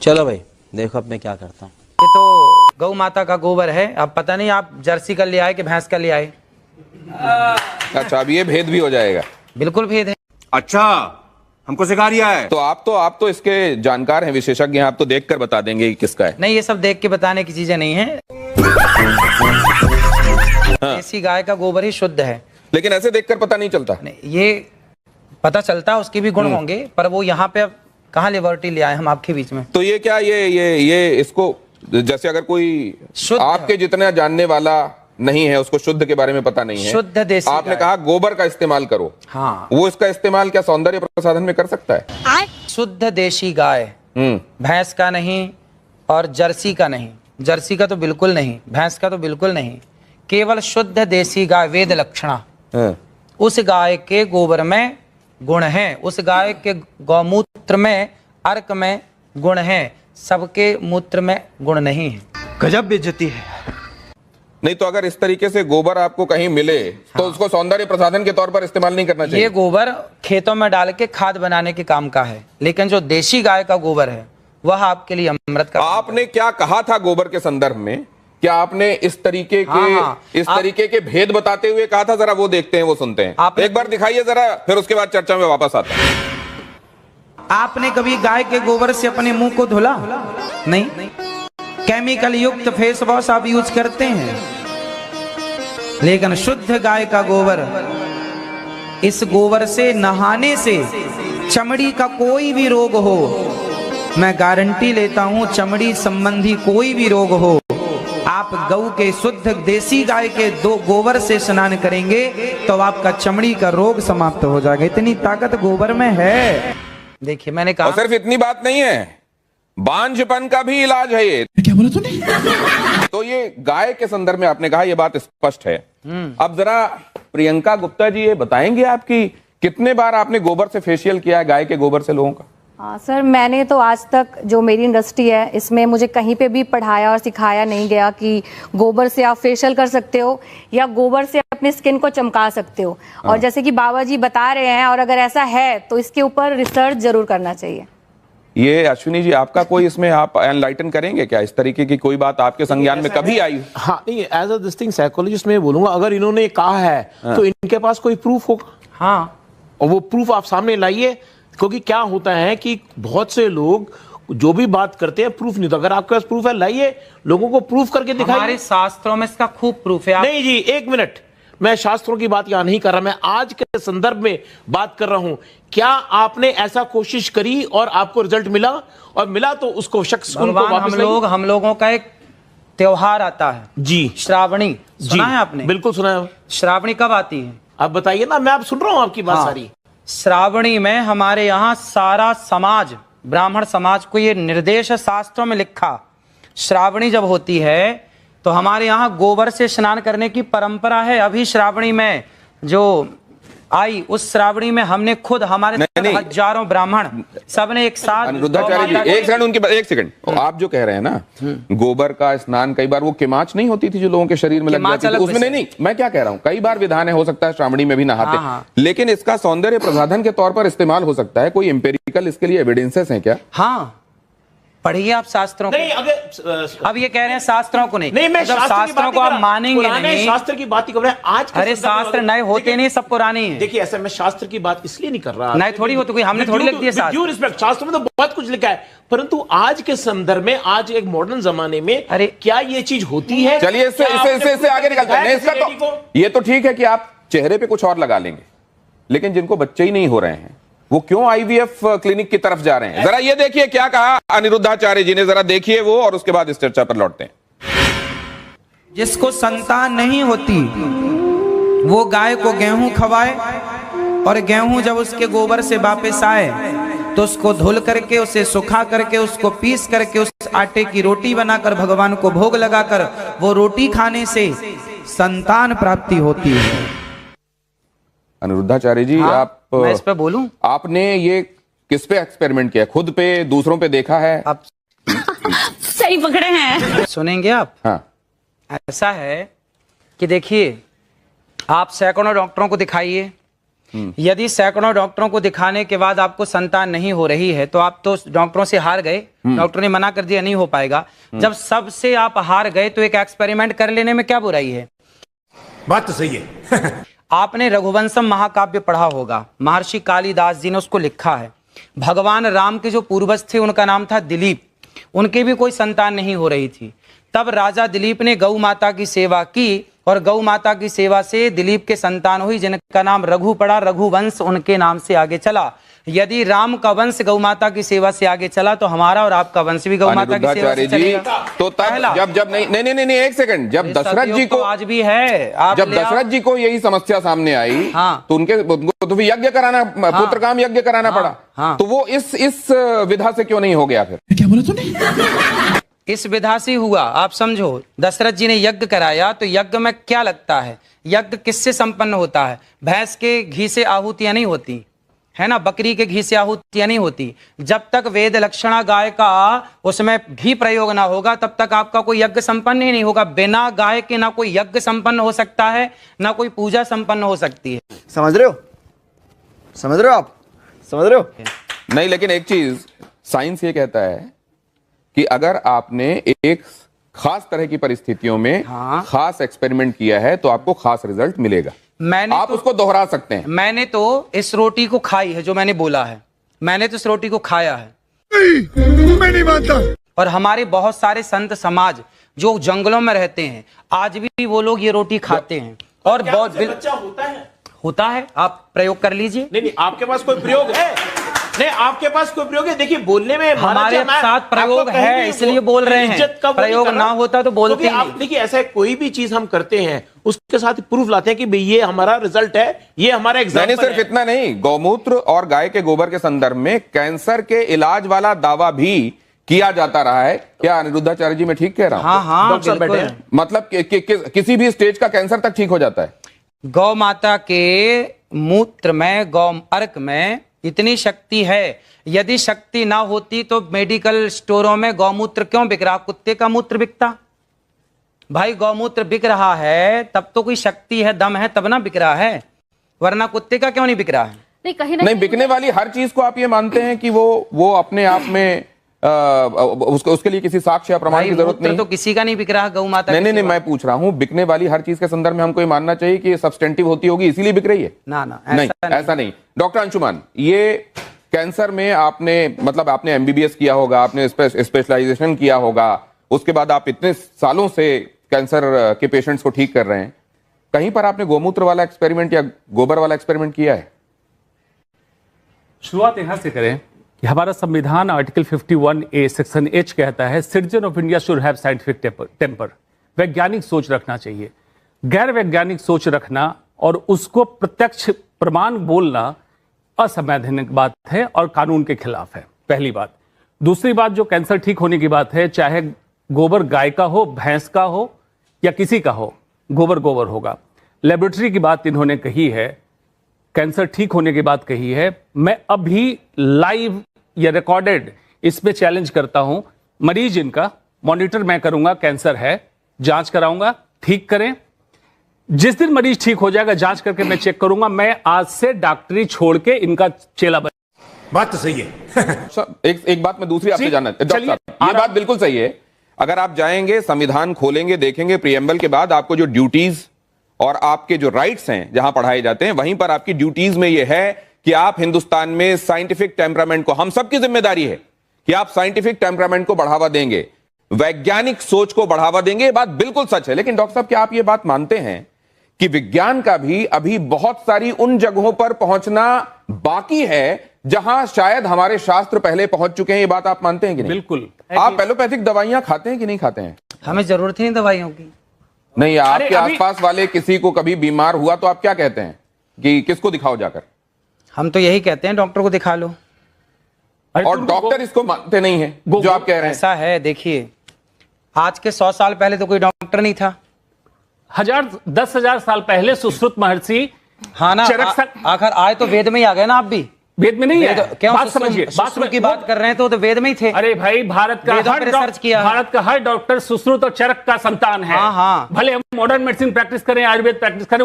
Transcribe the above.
चलो भाई देखो अब मैं क्या करता हूँ। ये तो गौ माता का गोबर है। अब पता नहीं आप जर्सी का ले आए कि भैंस का ले आए। अच्छा, अब ये भेद भी हो जाएगा। बिल्कुल भेद है। अच्छा, हमको सिखा रिया है। तो आप तो इसके जानकार हैं, विशेषज्ञ हैं, आप तो देख कर बता देंगे कि किसका है। नहीं, ये सब देख के बताने की चीजें नहीं है। देसी गाय का गोबर ही शुद्ध है। लेकिन ऐसे देखकर पता नहीं चलता। नहीं, ये पता चलता, उसके भी गुण होंगे, पर वो यहाँ पे अब कहाँ लिबर्टी ले आए हम आपके बीच में। तो ये क्या ये इसको, जैसे अगर कोई आपके जितना जानने वाला नहीं है, उसको शुद्ध के बारे में पता नहीं है, शुद्ध देसी आपने कहा गोबर का इस्तेमाल करो। हाँ, वो इसका इस्तेमाल क्या सौंदर्य प्रसाधन में कर सकता है? शुद्ध देसी गाय, भैंस का नहीं और जर्सी का नहीं। जर्सी का तो बिल्कुल नहीं, भैंस का तो बिल्कुल नहीं, केवल शुद्ध देसी गाय वेद लक्षणा। उस गाय के गोबर में गुण हैं, उस गाय के गौमूत्र में, अर्क में गुण हैं, सबके मूत्र में गुण नहीं है। गजब बेइज्जती है। नहीं तो अगर इस तरीके से गोबर आपको कहीं मिले तो उसको सौंदर्य प्रसाधन के तौर पर इस्तेमाल नहीं करना चाहिए। ये गोबर खेतों में डाल के खाद बनाने के काम का है, लेकिन जो देशी गाय का गोबर है वह आपके लिए अमृत का। आपने क्या कहा था गोबर के संदर्भ में? क्या आपने इस तरीके के इस तरीके के भेद बताते हुए कहा था? जरा वो देखते हैं, वो सुनते हैं। एक बार दिखाइए जरा, फिर उसके बाद चर्चा में वापस आता है। आपने कभी गाय के गोबर से अपने मुंह को धुला? नहीं। केमिकल युक्त फेस वॉश आप यूज करते हैं, लेकिन शुद्ध गाय का गोबर, इस गोबर से नहाने से चमड़ी का कोई भी रोग हो, मैं गारंटी लेता हूं, चमड़ी संबंधी कोई भी रोग हो, आप गऊ के शुद्ध देसी गाय के दो गोबर से स्नान करेंगे तो आपका चमड़ी का रोग समाप्त हो जाएगा। इतनी ताकत गोबर में है। देखिए, मैंने कहा, और सिर्फ इतनी बात नहीं है, बांझपन का भी इलाज है ये। क्या बोला तूने? तो ये गाय के संदर्भ में आपने कहा, ये बात स्पष्ट है। अब जरा प्रियंका गुप्ता जी ये बताएंगे आपकी कितने बार आपने गोबर से फेशियल किया है, गाय के गोबर से लोगों का? सर, मैंने तो आज तक, जो मेरी इंडस्ट्री है इसमें, मुझे कहीं पे भी पढ़ाया और सिखाया नहीं गया कि गोबर से आप फेशियल कर सकते हो या गोबर से अपने स्किन को चमका सकते हो। और जैसे कि बाबा जी बता रहे हैं, और अगर ऐसा है तो इसके ऊपर रिसर्च जरूर करना चाहिए। ये अश्विनी जी, आपका कोई इसमें आप एनलाइटन करेंगे क्या? इस तरीके की कोई बात आपके संज्ञान में कभी आई? हाँ, नहीं, as a this thing psychologist में बोलूंगा, अगर इन्होंने कहा है तो इनके पास कोई प्रूफ होगा। हाँ, और वो प्रूफ आप सामने लाइए, क्योंकि क्या होता है कि बहुत से लोग जो भी बात करते हैं प्रूफ नहीं। तो अगर आपके पास प्रूफ है, लाइए, लोगों को प्रूफ करके दिखाइए। हमारे शास्त्रों में इसका खूब प्रूफ है। नहीं जी, एक मिनट, मैं शास्त्रों की बात यहां नहीं कर रहा, मैं आज के संदर्भ में बात कर रहा हूं। क्या आपने ऐसा कोशिश करी और आपको रिजल्ट मिला? और मिला तो उसको शख्स उनको वापस हम लोगों का एक त्योहार आता है जी, श्रावणी। सुना है आपने? बिल्कुल सुना है। श्रावणी कब आती है? आप बताइए ना, मैं आप सुन रहा हूं आपकी बात सारी। श्रावणी में हमारे यहाँ सारा समाज, ब्राह्मण समाज को ये निर्देश है, शास्त्रों में लिखा, श्रावणी जब होती है तो हमारे यहाँ गोबर से स्नान करने की परंपरा है। अभी श्रावणी में जो आई, उस श्रावणी में हमने खुद, हमारे हजारों ब्राह्मण सबने एक साथ। अनिरुद्धाचार्य जी, एक सेकंड उनकी, एक सेकंड। आप जो कह रहे हैं ना, गोबर का स्नान, कई बार वो किमाच नहीं होती थी जो लोगों के शरीर में लग जाती थी, उसमें नहीं, मैं क्या कह रहा हूँ, कई बार विधान है, हो सकता है श्रावणी में भी नहाते, लेकिन इसका सौंदर्य प्रसाधन के तौर पर इस्तेमाल हो सकता है। कोई एम्पेरिकल इसके लिए एविडेंसेस हैं क्या? हाँ, पढ़िए आप शास्त्रों को। नहीं, अगर अब ये कह रहे हैं शास्त्रों को नहीं, मैं शास्त्रों को आप मानेंगे नहीं। शास्त्र की बात ही कर रहे हैं आज। अरे शास्त्र नए होते नहीं, सब पुराने हैं। देखिए, ऐसा मैं शास्त्र की बात इसलिए नहीं कर रहा, नए थोड़ी होते, कोई हमने थोड़ी लिख दिया। ड्यू रिस्पेक्ट, शास्त्र में तो बहुत कुछ लिखा है, परंतु आज के संदर्भ में, आज एक मॉडर्न जमाने में, अरे क्या ये चीज होती है? चलिए इससे आगे निकलते हैं। इसका तो ये तो ठीक है कि आप चेहरे पे कुछ और लगा लेंगे, लेकिन जिनको बच्चे ही नहीं हो रहे हैं वो क्यों आईवीएफ क्लिनिक की तरफ जा रहे हैं? जरा ये देखिए क्या कहा अनिरुद्धाचार्य जी ने, जरा देखिए वो, और उसके बाद इस चर्चा पर लौटते हैं। जिसको संतान नहीं होती वो गाय को गेहूं खवाए, और गेहूं जब उसके गोबर से वापस आए तो उसको धुल करके, उसे सुखा करके, उसको पीस करके, उस आटे की रोटी बनाकर भगवान को भोग लगाकर, वो रोटी खाने से संतान प्राप्ति होती है। अनिरुद्धाचार्य जी, आप, मैं इस पे बोलूं? आपने ये किस पे एक्सपेरिमेंट किया? खुद पे, दूसरों पे देखा है? आप सही पकड़े हैं। सुनेंगे आप? हाँ। ऐसा है कि देखिए, आप सैकड़ों डॉक्टरों को दिखाइए, यदि सैकड़ों डॉक्टरों को दिखाने के बाद आपको संतान नहीं हो रही है तो आप तो डॉक्टरों से हार गए। डॉक्टर ने मना कर दिया नहीं हो पाएगा। जब सबसे आप हार गए तो एक एक्सपेरिमेंट कर लेने में क्या बुराई है? बात तो सही है। आपने रघुवंशम महाकाव्य पढ़ा होगा, महर्षि कालिदास जी ने उसको लिखा है। भगवान राम के जो पूर्वज थे उनका नाम था दिलीप, उनके भी कोई संतान नहीं हो रही थी। तब राजा दिलीप ने गौ माता की सेवा की और गौ माता की सेवा से दिलीप के संतान हुई जिनका नाम रघु पड़ा। रघुवंश उनके नाम से आगे चला। यदि राम का वंश गौ माता की सेवा से आगे चला तो हमारा और आपका वंश भी गौ माता की सेवा से चलेगा। तो तब जब नहीं एक सेकंड, जब दशरथ जी को आज भी है, आप जब दशरथ जी को यही समस्या सामने आई हाँ, तो उनको तो भी यज्ञ कराना, पुत्र काम यज्ञ कराना पड़ा। हाँ, तो वो इस विधा से क्यों नहीं हो गया? फिर क्या बोला तूने? इस विधा से हुआ। आप समझो, दशरथ जी ने यज्ञ कराया तो यज्ञ में क्या लगता है? यज्ञ किससे संपन्न होता है? भैंस के घी से आहुतियां नहीं होती है ना, बकरी के घी से आहुतियां नहीं होती। जब तक वेद लक्षणा गाय का उसमें घी प्रयोग ना होगा तब तक आपका कोई यज्ञ संपन्न ही नहीं होगा। बिना गाय के ना कोई यज्ञ संपन्न हो सकता है, ना कोई पूजा संपन्न हो सकती है। समझ रहे हो? समझ रहे हो आप? समझ रहे हो? नहीं, लेकिन एक चीज साइंस ये कहता है कि अगर आपने एक खास तरह की परिस्थितियों में खास एक्सपेरिमेंट किया है तो आपको खास रिजल्ट मिलेगा। आप उसको दोहरा सकते हैं। मैंने तो इस रोटी को खाई है, जो मैंने बोला है, मैंने तो इस रोटी को खाया है। मैं नहीं मानता। और हमारे बहुत सारे संत समाज जो जंगलों में रहते हैं आज भी वो लोग ये रोटी खाते हैं। और बहुत बच्चा होता है। आप प्रयोग कर लीजिए। नहीं, आपके पास कोई प्रयोग है? नहीं, आपके पास कोई प्रयोग है? देखिए, बोलने में हमारे साथ प्रयोग है इसलिए बोल रहे हैं। प्रयोग ना होता तो बोलते नहीं। आप देखिए, ऐसा कोई भी चीज हम करते हैं उसके साथ प्रूफ लाते हैं कि भाई ये हमारा रिजल्ट है, ये हमारा एग्जाम्पल है। सिर्फ इतना नहीं, गौमूत्र और गाय के गोबर के संदर्भ में कैंसर के इलाज वाला दावा भी किया जाता रहा है। क्या अनिरुद्धाचार्य जी मैं ठीक कह रहा हूं? हाँ, डॉक्टर साहब बैठे हैं। मतलब किसी भी स्टेज का कैंसर तक ठीक हो जाता है। गौ माता के मूत्र में, गौ अर्क में इतनी शक्ति है। यदि शक्ति ना होती तो मेडिकल स्टोरों में गौमूत्र क्यों बिक रहा? कुत्ते का मूत्र बिकता। भाई गौमूत्र बिक रहा है तब तो कोई शक्ति है, दम है, तब ना बिक रहा है, वरना कुत्ते का क्यों नहीं बिक रहा है? नहीं, कहीं नहीं, बिकने वाली हर चीज को आप ये मानते हैं कि वो अपने आप में उसके लिए किसी साक्ष्य या प्रमाण की जरूरत नहीं? तो किसी का नहीं बिक रहा गौ माता। नहीं, मैं पूछ रहा हूं, बिकने वाली हर चीज के संदर्भ में हमको ये मानना चाहिए कि ये सब्सटेंटिव होती होगी इसीलिए बिक रही है? ना, ऐसा नहीं। डॉक्टर अंशुमान, ये कैंसर में आपने एमबीबीएस किया होगा, आपने स्पेशलाइजेशन किया होगा, उसके बाद आप इतने सालों से कैंसर के पेशेंट्स को ठीक कर रहे हैं, कहीं पर आपने गोमूत्र वाला एक्सपेरिमेंट या गोबर वाला एक्सपेरिमेंट किया है? शुरुआत यहां से करें कि हमारा संविधान आर्टिकल 51A सेक्शन H कहता है citizen of India should have scientific temper. वैज्ञानिक सोच रखना चाहिए। गैर वैज्ञानिक सोच रखना और उसको प्रत्यक्ष प्रमाण बोलना असंवैधानिक बात है और कानून के खिलाफ है, पहली बात। दूसरी बात, जो कैंसर ठीक होने की बात है, चाहे गोबर गाय का हो, भैंस का हो या किसी का हो, गोबर होगा। लेबोरेटरी की बात इन्होंने कही है, कैंसर ठीक होने की बात कही है। मैं अभी लाइव या रिकॉर्डेड इस पे चैलेंज करता हूं, मरीज इनका मॉनिटर मैं करूंगा, कैंसर है, जांच कराऊंगा, ठीक करें। जिस दिन मरीज ठीक हो जाएगा जांच करके मैं चेक करूंगा, मैं आज से डॉक्टरी छोड़ के इनका चेला बन। बात तो सही है। एक बात मैं दूसरी आपसे जानना, डॉक्टर साहब ये बात बिल्कुल सही है। अगर आप जाएंगे, संविधान खोलेंगे, देखेंगे, प्रीएम्बल के बाद आपको जो ड्यूटीज और आपके जो राइट्स हैं जहां पढ़ाए जाते हैं, वहीं पर आपकी ड्यूटीज में यह है कि आप हिंदुस्तान में साइंटिफिक टेम्परामेंट को, हम सबकी जिम्मेदारी है कि आप साइंटिफिक टेम्परामेंट को बढ़ावा देंगे, वैज्ञानिक सोच को बढ़ावा देंगे। ये बात बिल्कुल सच है। लेकिन डॉक्टर साहब, क्या आप ये बात मानते हैं कि विज्ञान का भी अभी बहुत सारी उन जगहों पर पहुंचना बाकी है जहां शायद हमारे शास्त्र पहले पहुंच चुके हैं? ये बात आप मानते हैं कि नहीं? बिल्कुल। आप एलोपैथिक दवाइयां खाते हैं कि नहीं खाते हैं? हमें जरूरत ही नहीं दवाइयों की। नहीं, आपके आसपास वाले किसी को कभी बीमार हुआ तो आप क्या कहते हैं कि किसको दिखाओ जाकर? हम तो यही कहते हैं, डॉक्टर को दिखा लो। और डॉक्टर इसको मानते नहीं है जो आप कह रहे हैं। ऐसा है, देखिए, आज के 100 साल पहले तो कोई डॉक्टर नहीं था। 10,000 साल पहले सुश्रुत महर्षि, हाँ ना, आखिर आए तो वेद में ही आ गए ना। आप भी वेद में नहीं है, क्यों? बात समझिए, सुश्रुत की बात कर रहे हैं तो वेद में ही थे। अरे भाई, भारत का हर डॉक्टर सुश्रुत और चरक का संतान है। हाँ। भले हम मॉडर्न मेडिसिन प्रैक्टिस करें, आयुर्वेद प्रैक्टिस करें,